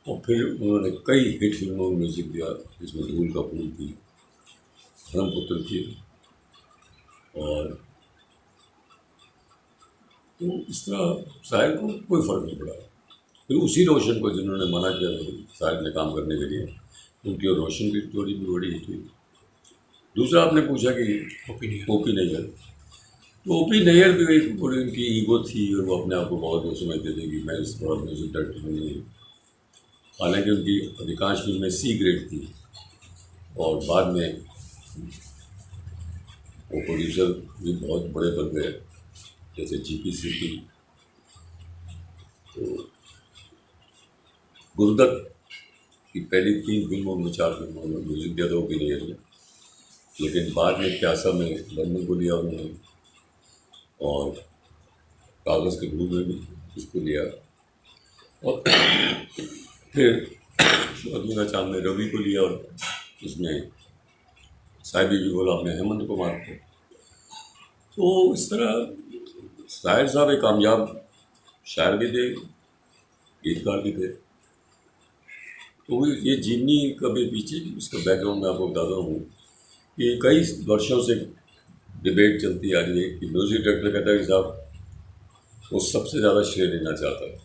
और फिर उन्होंने कई हिट फिल्मों में म्यूज़िक दिया, जिसमें धूल का फूल थी, ब्रह्मपुत्र थी, और तो इस तरह साहिर को कोई फ़र्क नहीं पड़ा। फिर उसी रोशन को जिन्होंने मना किया साहिर ने काम करने के लिए, उनकी और रोशन की जोड़ी भी बड़ी हिट हुई। दूसरा आपने पूछा कि ओपी नैयर, तो ओपी नैयर भी एक बड़ी उनकी ईगो थी और वो अपने आप को बहुत वो समझते थे कि मैं इस बड़ा म्यूज़िक डायरेक्टर नहीं हूँ। हालांकि उनकी अधिकांश फिल्में सी ग्रेड थी और बाद में वो प्रोड्यूसर भी बहुत बड़े बन गए, जैसे जीपी सिटी। तो गुरुदत्त की पहली 3 फिल्मों में 4 फिल्मों में म्यूज़िक दिया था ओपी नैयर ने, लेकिन बाद में प्यासा में बर्मन को लिया उन्होंने, और कागज़ के भूल में भी इसको लिया, और फिर अधूरा चांद में रवि को लिया, और उसमें साहिबी भी बोला आपने हेमंत कुमार को। तो इस तरह साहिर साहब एक कामयाब शायर भी थे, गीतकार भी थे। तो ये जीवनी का भी पीछे इसका बैकग्राउंड मैं आपको बताता हूँ कि कई वर्षों से डिबेट चलती आ रही है कि म्यूज़िक डायरेक्टर कहता है कि साहब वो सबसे ज़्यादा श्रेय लेना चाहता है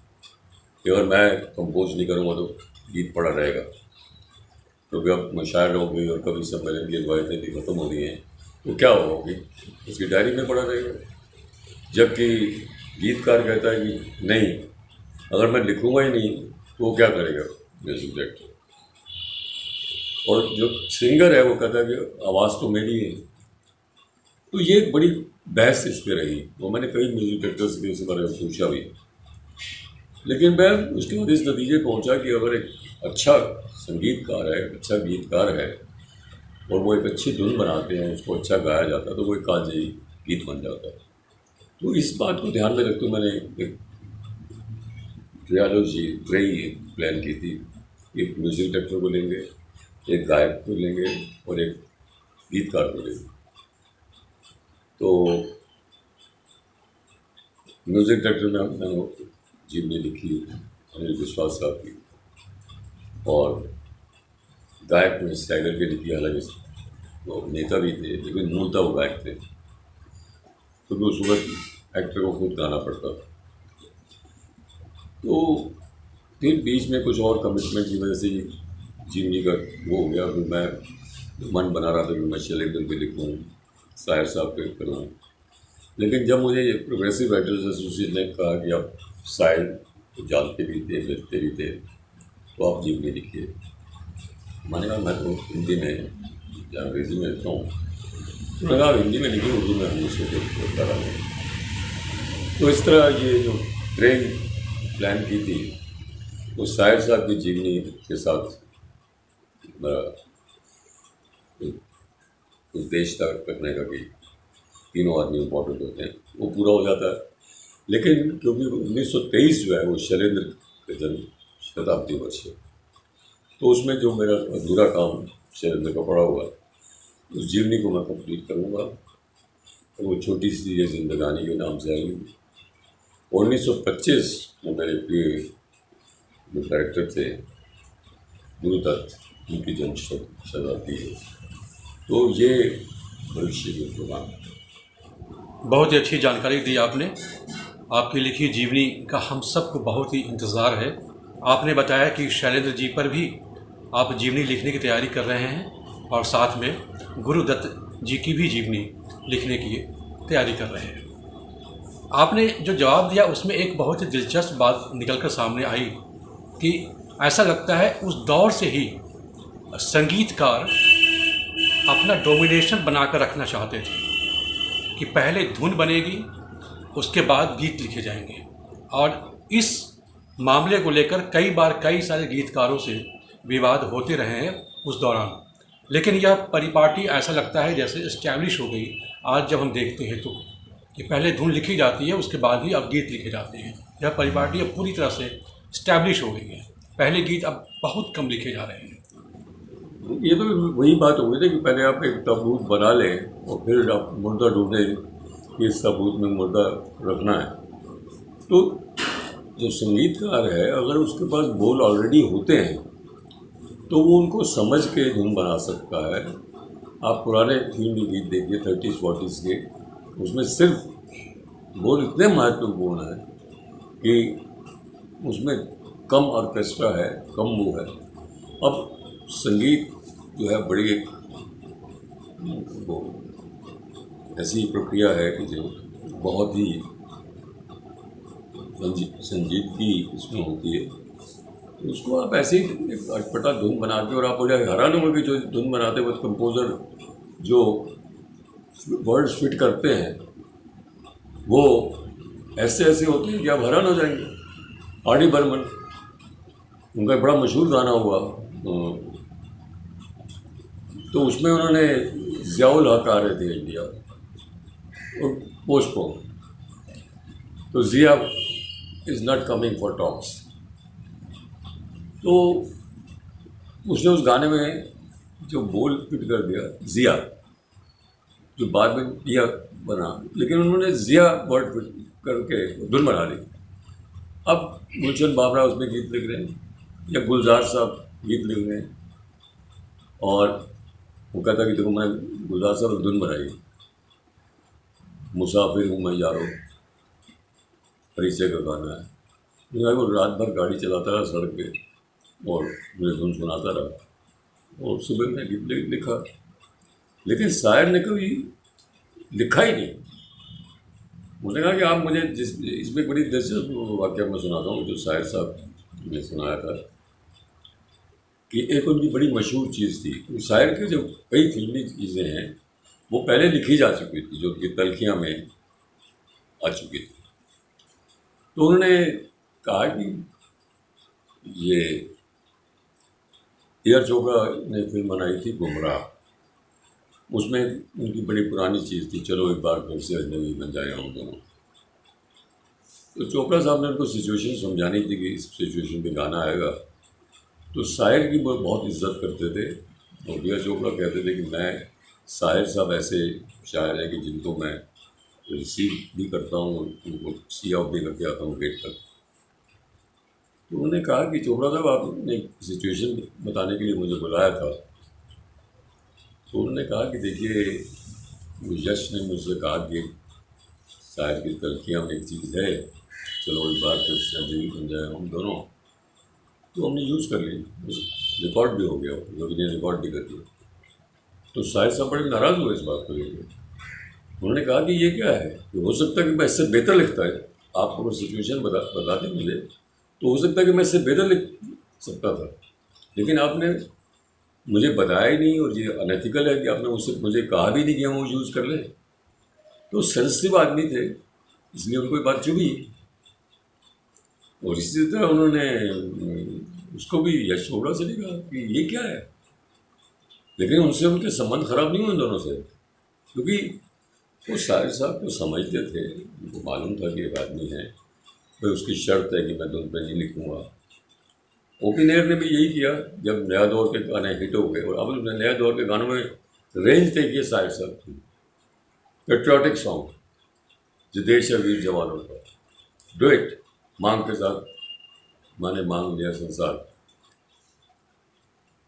कि अगर मैं कंपोज नहीं करूँगा तो गीत पड़ा रहेगा, क्योंकि अब मशायर हो गई और कभी सम्मेलन की रवायतें भी ख़त्म हो रही हैं, तो क्या होगी उसकी डायरी में पड़ा रहेगा। जबकि गीतकार कहता है कि नहीं, अगर मैं लिखूँगा ही नहीं तो वो क्या करेगा म्यूज़िक डायरेक्टर। और जो सिंगर है वो कहता है कि आवाज़ तो मेरी है। तो ये एक बड़ी बहस इस पर रही, वो मैंने कई म्यूज़िक डायरेक्टर्स से इस बारे में पूछा भी, लेकिन मैं उसके बाद इस नतीजे पहुंचा कि अगर एक अच्छा संगीतकार है, अच्छा गीतकार है, और वो एक अच्छी धुन बनाते हैं, उसको अच्छा गाया जाता है, तो वो एक कालजयी गीत बन जाता है। तो इस बात को ध्यान में रखते हुए मैंने एक ट्रियोलॉजी प्लान की थी। एक म्यूज़िक डायरेक्टर को लेंगे, एक गायक को लेंगे और एक गीतकार को लेंगे। तो म्यूज़िक डायरेक्टर में मैंने जीवनी लिखी अनिल विश्वास साहब की, और गायक में स्टाइगर के लिखी, हालांकि वो अभिनेता भी थे लेकिन मूलतः वो गायक थे, क्योंकि उस वक्त एक्टर को खुद गाना पड़ता। तो फिर बीच में कुछ और कमिटमेंट की वजह से जीवनी का वो हो गया, फिर मैं मन बना रहा था कि मैं शैलेंद्र पे लिखूँ, साहिर साहब पे करूँ। लेकिन जब मुझे प्रोग्रेसिव राइटर्स एसोसिएशन ने कहा कि आप साहिर तो जानते भी थे, लिखते भी थे, तो आप जीवनी लिखिए। मैंने कहा मैं तो हिंदी में या अंग्रेज़ी में लिखता हूँ, तो लगा हिंदी में लिखी, उर्दू में हम उसको लिखता रहा। तो इस तरह ये जो ट्रेन प्लान की थी वो साहिर साहब की जीवनी के साथ उद्देश्य रखने का कि तीनों आदमी इम्पोर्टेंट होते हैं, वो पूरा हो जाता है। लेकिन क्योंकि 1923 जो है वो शैलेंद्र का जन्म शताब्दी वर्ष है, तो उसमें जो मेरा अधूरा काम शैलेंद्र का पड़ा हुआ उस जीवनी को मैं कंप्लीट करूँगा। तो वो छोटी सी ये जिंदगानी के नाम से आएगी। 1925 में मेरे प्रिय जो डायरेक्टर थे गुरुदत्त, उनकी जन्म शताब्दी है। तो ये भविष्य के प्रोग्राम। बहुत ही अच्छी जानकारी दी आपने। आपकी लिखी जीवनी का हम सबको बहुत ही इंतज़ार है। आपने बताया कि शैलेंद्र जी पर भी आप जीवनी लिखने की तैयारी कर रहे हैं, और साथ में गुरुदत्त जी की भी जीवनी लिखने की तैयारी कर रहे हैं। आपने जो जवाब दिया उसमें एक बहुत ही दिलचस्प बात निकल कर सामने आई कि ऐसा लगता है उस दौर से ही संगीतकार अपना डोमिनेशन बनाकर रखना चाहते थे कि पहले धुन बनेगी, उसके बाद गीत लिखे जाएंगे। और इस मामले को लेकर कई बार कई सारे गीतकारों से विवाद होते रहे हैं उस दौरान, लेकिन यह परिपाटी ऐसा लगता है जैसे इस्टेब्लिश हो गई आज जब हम देखते हैं तो, कि पहले धुन लिखी जाती है उसके बाद ही अब गीत लिखे जाते हैं। यह परिपाटी अब पूरी तरह से इस्टेब्लिश हो गई है। पहले गीत अब बहुत कम लिखे जा रहे हैं। ये तो वही बात हो गई ना कि पहले आप एक ताबूत बना लें और फिर आप मुर्दा ढूंढें कि इस ताबूत में मुर्दा रखना है। तो जो संगीतकार है अगर उसके पास बोल ऑलरेडी होते हैं तो वो उनको समझ के धुन बना सकता है। आप पुराने फिल्मी गीत देखिए 30s 40s के, उसमें सिर्फ बोल इतने महत्वपूर्ण है कि उसमें कम ऑर्केस्ट्रा है, कम वो है। अब संगीत जो है बड़ी एक वो ऐसी प्रक्रिया है कि जो बहुत ही संजीदगी इसमें होती है। उसको आप ऐसे ही एक अटपटा धुन बना के और आप हो जाए हैरान होंगे कि जो धुन बनाते वक्त कंपोज़र जो वर्ड्स फिट करते हैं वो ऐसे ऐसे होते हैं कि आप हैरान हो जाएंगे। आर डी बर्मन, उनका बड़ा मशहूर गाना हुआ तो उसमें उन्होंने ज़ियाउल हक आ रहे थे इंडिया और पोस्टपोन, तो Zia is not coming for talks. तो उसने उस गाने में जो बोल फिट कर दिया ज़िया, जो बाद में दिया बना, लेकिन उन्होंने ज़िया वर्ड फिट करके धुन बना ली। अब गुलशन बाबरा उसमें गीत लिख रहे हैं या गुलजार साहब गीत लिख रहे हैं और वो कहता कि देखो मैं गुलजार साहब धुन बनाई, मुसाफिर हूँ मैं यारो, परिचय का गाना है। वो रात भर गाड़ी चलाता रहा सड़क पे और मुझे धुन सुनाता रहा और सुबह में गीत लिखा, लेकिन शायर ने कभी लिखा ही नहीं। उसने कहा कि आप मुझे इसमें बड़ी दिलचस्प वाक्य मैं सुनाता हूँ जो शायर साहब ने सुनाया था कि एक उनकी बड़ी मशहूर चीज़ थी। शायर के जो कई फिल्मी चीज़ें हैं वो पहले लिखी जा चुकी थी, जो कि तलखियाँ में आ चुकी थी। तो उन्होंने कहा कि ये टी.आर. चोपड़ा ने फिल्म बनाई थी गुमराह, उसमें उनकी बड़ी पुरानी चीज़ थी चलो एक बार फिर से अजनबी बन जाए हम दोनों। तो चोपड़ा साहब ने उनको सिचुएशन समझानी थी कि इस सिचुएशन पे गाना आएगा। तो शायर की वो बहुत इज्जत करते थे और टी.आर. चोपड़ा कहते थे कि मैं शायर साहब ऐसे शायर हैं कि जिनको मैं रिसीव भी करता हूँ, उनको सी आउट भी करके आता हूँ गेट तक। तो उन्होंने कहा कि चोपड़ा साहब आपने सिचुएशन बताने के लिए मुझे बुलाया था। तो उन्होंने कहा कि देखिए यश ने मुझसे कहा कि शायर की तलखियाँ में एक चीज़ है, चलो एक बार फिर से अजनबी बन जाए हम दोनों। तो हमने यूज़ कर ली, रिकॉर्ड भी हो गया, रवि ने रिकॉर्ड भी कर दिया। तो शायर साहब बड़े नाराज़ हुए इस बात को लेकर। उन्होंने कहा कि ये क्या है कि हो सकता है कि मैं इससे बेहतर लिखता है, आपको अगर सिचुएशन बता दें मुझे तो हो सकता है कि मैं इससे बेहतर लिख सकता था, लेकिन आपने मुझे बताया ही नहीं और ये अनएथिकल है कि आपने मुझे कहा भी नहीं कि हम वो यूज़ कर लें। तो सेंसिटिव आदमी थे इसलिए उनको ये बात चुभी और इसी तरह उन्होंने उसको भी यश चोपड़ा से नहीं कहा कि ये क्या है, लेकिन उनसे उनके संबंध खराब नहीं हुए उन दोनों से, क्योंकि वो शायर साहब को समझते थे, उनको मालूम था कि एक आदमी है तो उसकी शर्त है कि मैं धुन पे नहीं लिखूँगा। ओ.पी. नैयर ने भी यही किया जब नया दौर के गाने हिट हो गए। और अब नया दौर के गानों में रेंज देखिए शायर साहब की, पेट्रियाटिक सॉन्ग जो देश है वीर जवानों का, डुएट मांग के साथ माने मांग लिया संसार,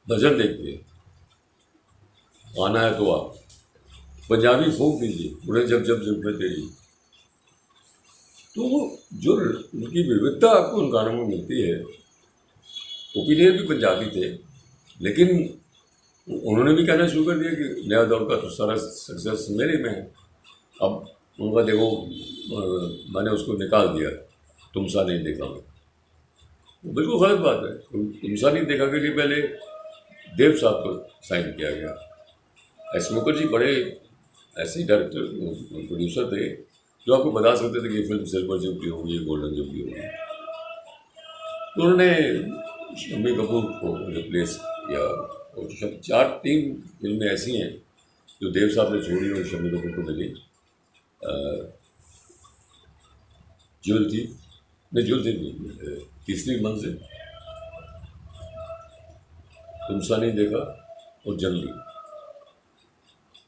भजन देखिए आना है तो आप, पंजाबी फोक दीजिए उन्हें जब जब जरूरत तेरी। तो वो जो उनकी विविधता आपको उन गानों में मिलती है। ओ.पी. नैयर भी पंजाबी थे, लेकिन उन्होंने भी कहना शुरू कर दिया कि नया दौर का तो सारा सक्सेस मेरे में है। अब उनका देखो मैंने उसको निकाल दिया, तुमसा नहीं देखा मैं। वो बिल्कुल गलत बात है। तुमसा नहीं देखा के लिए पहले देव साहब को साइन किया गया। एस मुखर्जी बड़े ऐसे डायरेक्टर प्रोड्यूसर थे जो आपको बता सकते थे कि ये फिल्म सिल्वर जुबली होगी, गोल्डन जुबली होगी। तो उन्होंने शम्मी कपूर को रिप्लेस किया। और चार तीन फिल्में ऐसी हैं जो देव साहब ने छोड़ी और शम्मी कपूर को मिली। ज्वेल थी नहीं, ज्वेल थी नहीं, तीसरी मंजिल, तुमसा नहीं देखा और जंगली।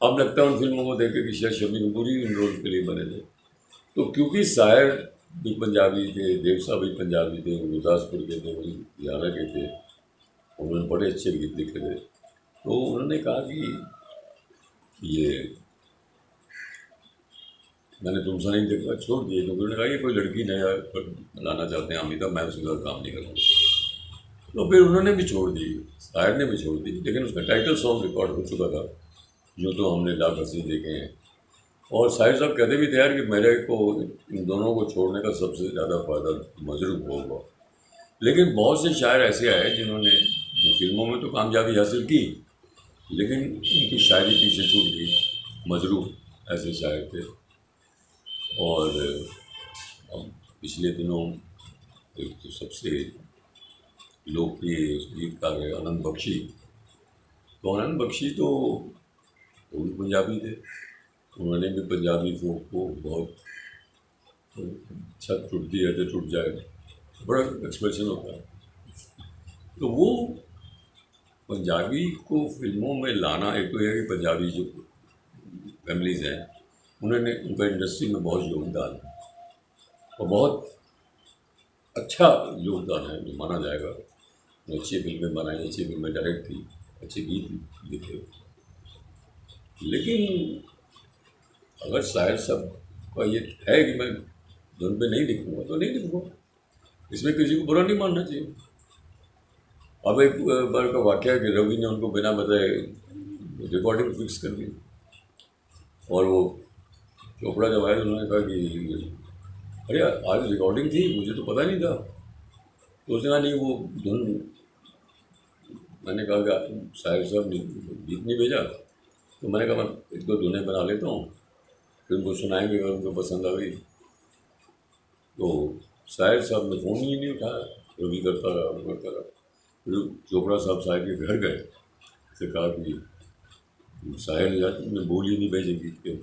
अब लगता है उन फिल्मों को देख के कि शायद शम्मी कपूर ही उन रोल के लिए बने थे। तो क्योंकि शायर भी पंजाबी थे, देव साहब भी पंजाबी थे, गुरदासपुर के थे, वही हरियाणा के थे, उन्होंने बड़े अच्छे गीत लिखे थे। तो उन्होंने कहा कि ये मैंने तुमसे नहीं देखा छोड़ दिए, क्योंकि उन्होंने कहा ये कोई लड़की नया लाना चाहते हैं अमिताभ, मैं उसके साथ काम नहीं करूँगा। तो फिर उन्होंने भी छोड़ दी, शायर ने भी छोड़ दी, लेकिन उसका टाइटल सॉन्ग रिकॉर्ड हो चुका था, जो तो हमने लाख हंसी देखे हैं। और शाहिर साहब कहते भी थे यार कि मेरे को इन दोनों को छोड़ने का सबसे ज़्यादा फ़ायदा मजरूब होगा। लेकिन बहुत से शायर ऐसे आए जिन्होंने फिल्मों में तो कामयाबी हासिल की, लेकिन उनकी शायरी पीछे छूट गई। मजरूब ऐसे शायर थे। और अब पिछले दिनों एक तो सबसे लोकप्रिय गीतकार है आनंद बख्शी। तो आनंद बख्शी तो वो भी पंजाबी थे, उन्होंने भी पंजाबी फोक को बहुत छत टूटती है तो टूट जाए, बड़ा एक्सप्रेशन होता है। तो वो पंजाबी को फिल्मों में लाना, एक तो यह कि पंजाबी जो फैमिलीज़ हैं उन्होंने उनका इंडस्ट्री में बहुत योगदान है और बहुत अच्छा योगदान है जो माना जाएगा। अच्छी फिल्में बनाई, अच्छी फिल्में डायरेक्ट की, अच्छे गीत लिखे। लेकिन अगर शायर साहब का ये है कि मैं धुन पे नहीं लिखूँगा तो नहीं लिखूँगा, इसमें किसी को बुरा नहीं मानना चाहिए। अब एक बार का वाक़या है कि रवि ने उनको बिना बताए रिकॉर्डिंग फिक्स कर दी, और वो चोपड़ा जब आए तो उन्होंने कहा कि अरे आज रिकॉर्डिंग थी, मुझे तो पता नहीं था। तो उसने कहा नहीं वो धुन, मैंने कहा कि शायर साहब ने गीत नहीं भेजा, तो मैंने कहा मैं एक दो धुनें बना लेता हूँ, फिर उनको सुनाएंगे अगर उनको पसंद आ गई। तो शायर साहब ने फ़ोन ही नहीं उठाया, रवि करता रहा। फिर चोपड़ा साहब साहब के घर गए, से कहा कि शायर ने बोल ही नहीं भेजे गीत के।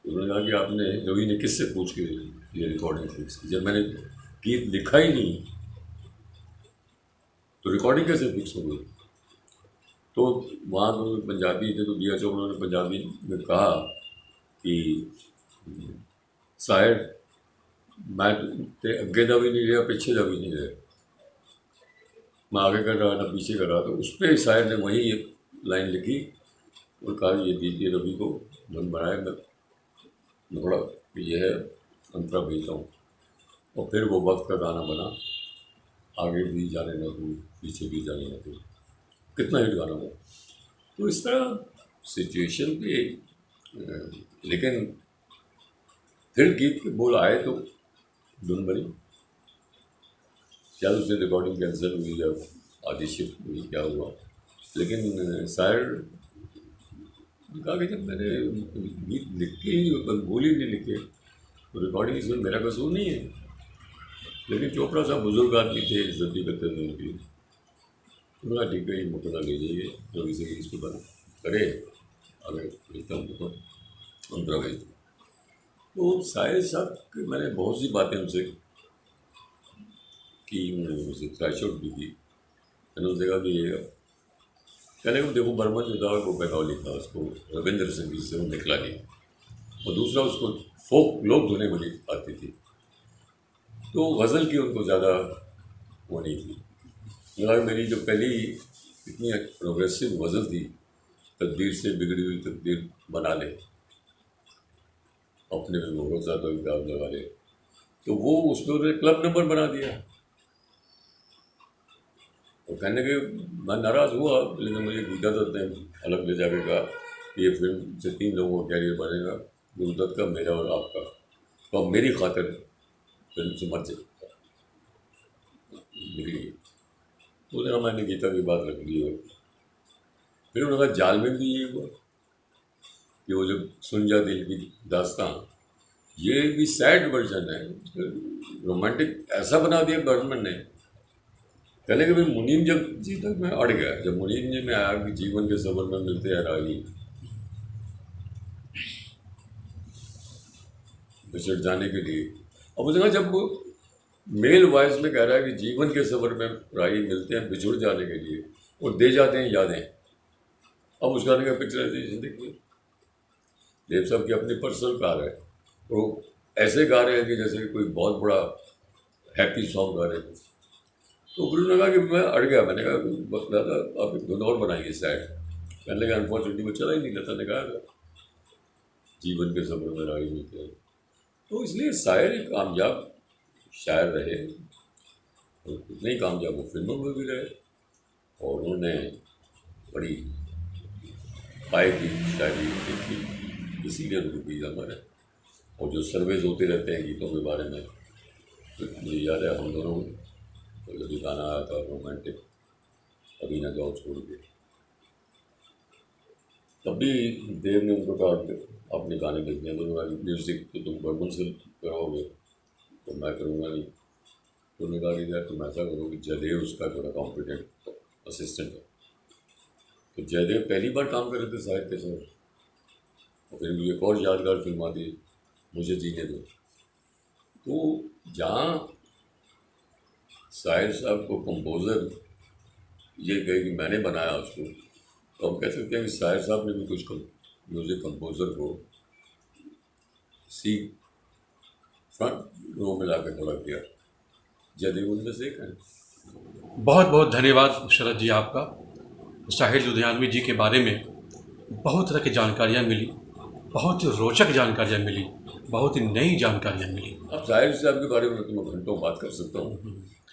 उन्होंने कहा कि आपने, रवि ने किससे पूछ के ये रिकॉर्डिंग फिक्स की, जब मैंने गीत लिखा ही नहीं तो रिकॉर्डिंग कैसे फिक्स हो गई। तो वहाँ तो पंजाबी थे, तो दिया चोपड़ा ने पंजाबी में कहा कि शायर मैं ते अगे का भी नहीं रहा, पीछे का भी नहीं रहा, मैं आगे कर रहा ना पीछे कर रहा। तो उस पर शायर ने वही एक लाइन लिखी और कहा ये दीजिए रवि को, धुन बनाए, मैं थोड़ा ये है अंतरा भेजता हूँ। और फिर वो वक्त का गाना बना, आगे भी जाने न दूँ पीछे भी जाने न दूँ, कितना हिट गाना हुआ। तो इस तरह सिचुएशन पे लेकिन फिर गीत के बोल आए तो धुन बनी। क्या उससे रिकॉर्डिंग कैंसिल हुई या आधी शिफ्ट हुई, क्या हुआ, लेकिन शायर कहा कि जब मैंने गीत लिख के ही बोल ही नहीं लिखे तो रिकॉर्डिंग इसमें मेरा कसूर नहीं है। लेकिन चोपड़ा साहब बुजुर्ग आदमी थे, इज्जत भी करते थे उनकी। उन्होंने ठीक है, मुकदमा ले जाइए, रवि से इसको बना करे, अगर भेजता हूँ तो अंतरा भेजता हूँ। तो शायर साहब की मैंने बहुत सी बातें उनसे की, उन्होंने मुझसे ट्राई आउट भी की। मैंने उनसे कहा कि ये कहने को देखो, बर्मन जो था वो बंगाली था, उसको रविंद्र संगीत से वो निकला नहीं, और दूसरा उसको फोक लोक धुनें बड़ी आती थी, तो गज़ल की उनको ज़्यादा वो नहीं थी। मगर मेरी जो पहली इतनी प्रोग्रेसिव गज़ल थी, तकदीर से बिगड़ी हुई तकदीर बना ले, अपने में भरोसा तो इल्ज़ाम लगा ले, तो वो उसमें उन्होंने क्लब नंबर बना दिया। और कहने के मैं नाराज़ हुआ, लेकिन मुझे गीता दत्त ने अलग ले जाके कहा कि ये फिल्म से 3 लोगों का कैरियर बनेगा, गुरुदत्त का, मेरा और आपका, तो अब मेरी खातिर फिल्म से मत जाए मेरी। तो उन्होंने कहा मैंने गीता की बात रख ली। और फिर उन्होंने कहा जाल में भी ये हुआ कि वो जब सुन जा दिल की दास्तां, ये भी सैड वर्जन है, रोमांटिक ऐसा बना दिया बर्मन ने। पहले कभी मुनीम जब जी तक मैं अड़ गया, जब मुनीम जी में आया कि जीवन के सफर में मिलते हैं राही बिछड़ जाने के लिए। अब मुझे कहा जब वो मेल वॉइस में कह रहा है कि जीवन के सफर में राही मिलते हैं बिछुड़ जाने के लिए और दे जाते हैं यादें, अब उस गाने का पिक्चराइजेशन देखिए। देव साहब की अपनी पर्सनल कार है, वो ऐसे गा रहे हैं कि जैसे कोई बहुत बड़ा हैप्पी सॉन्ग गा रहे थे। तो गुरु ने कहा कि मैं अड़ गया। मैंने कहा दादा आप एक धुन और बनाइए सैड। मैंने कहा अनफॉर्चुनेटली वो चला ही नहीं लेता। ने कहा जीवन के सफर में राही मिलते हैं। तो इसलिए शायर एक कामयाब शायर रहे और उतने ही कामयाब वो फिल्मों में भी रहे और उन्होंने बड़ी पाए की शायरी देखी, इसीलिए उनकी अमर है। और जो सर्वेज होते रहते हैं गीतों के बारे में, तो मुझे याद है हम दोनों को जब गाना आया था रोमांटिक, अभी ना जाओ छोड़ के, तब भी देव ने उनको कहा अपने गाने लिखने हैं। उन्होंने म्यूज़िक तो तुम बर्मन से कराओगे तो मैं करूँगा नहीं। तो उन्होंने कहा कि यार तुम ऐसा करो कि जयदेव उसका थोड़ा कॉम्पिटेंट असिस्टेंट है। तो जयदेव पहली बार काम कर रहे थे साहित्य के साथ। और फिर मुझे एक और यादगार फिल्म आती मुझे जीने दो। तो जहाँ साहिर साहब को कंपोज़र ये कहे कि मैंने बनाया उसको, तो हम कह सकते हैं कि साहिर साहब ने भी कुछ म्यूज़िक कंपोज़र को सी फ्रंट रो में ला कर खड़ा किया। जयदेव उनमें से एक है। बहुत बहुत धन्यवाद शरद जी आपका। साहिर लुधियानवी जी के बारे में बहुत तरह की जानकारियाँ मिली, बहुत ही रोचक जानकारियाँ मिली, बहुत ही नई जानकारियाँ मिली। अब साहिर साहब के बारे में तो मैं घंटों बात कर सकता हूँ,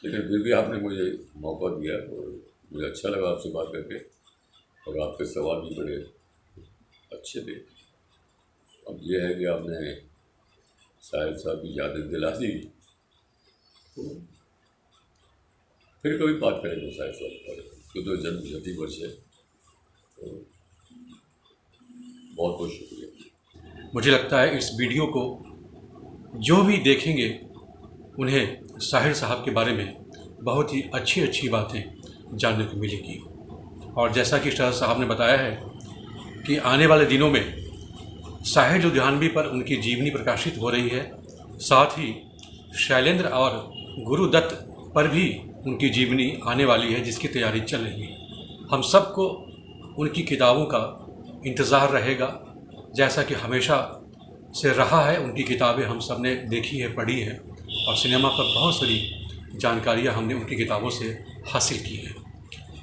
लेकिन फिर भी आपने मुझे मौका दिया और मुझे अच्छा लगा आपसे बात करके। और आपके सवाल भी बड़े अच्छे थे। अब ये है कि आपने साहिर साहब की यादें दिला दी, तो फिर कभी बात करेंगे साहिर साहब के बारे में, क्योंकि तो जन्म शती वर्ष है। तो बहुत बहुत शुक्रिया। मुझे लगता है इस वीडियो को जो भी देखेंगे उन्हें साहिर साहब के बारे में बहुत ही अच्छी अच्छी बातें जानने को मिलेंगी। और जैसा कि शरद साहब ने बताया है कि आने वाले दिनों में साहिर लुधियानवी पर उनकी जीवनी प्रकाशित हो रही है, साथ ही शैलेंद्र और गुरुदत्त पर भी उनकी जीवनी आने वाली है जिसकी तैयारी चल रही है। हम सबको उनकी किताबों का इंतज़ार रहेगा, जैसा कि हमेशा से रहा है। उनकी किताबें हम सब ने देखी है, पढ़ी है और सिनेमा पर बहुत सारी जानकारियाँ हमने उनकी किताबों से हासिल की हैं।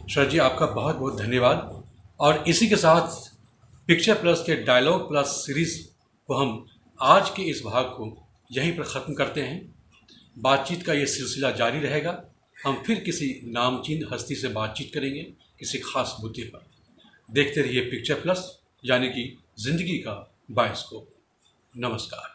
शरद जी आपका बहुत बहुत धन्यवाद। और इसी के साथ पिक्चर प्लस के डायलॉग प्लस सीरीज़ को हम आज के इस भाग को यहीं पर ख़त्म करते हैं। बातचीत का ये सिलसिला जारी रहेगा। हम फिर किसी नामचीन हस्ती से बातचीत करेंगे किसी ख़ास मुद्दे पर। देखते रहिए पिक्चर प्लस, यानी कि ज़िंदगी का बाइस्कोप। नमस्कार।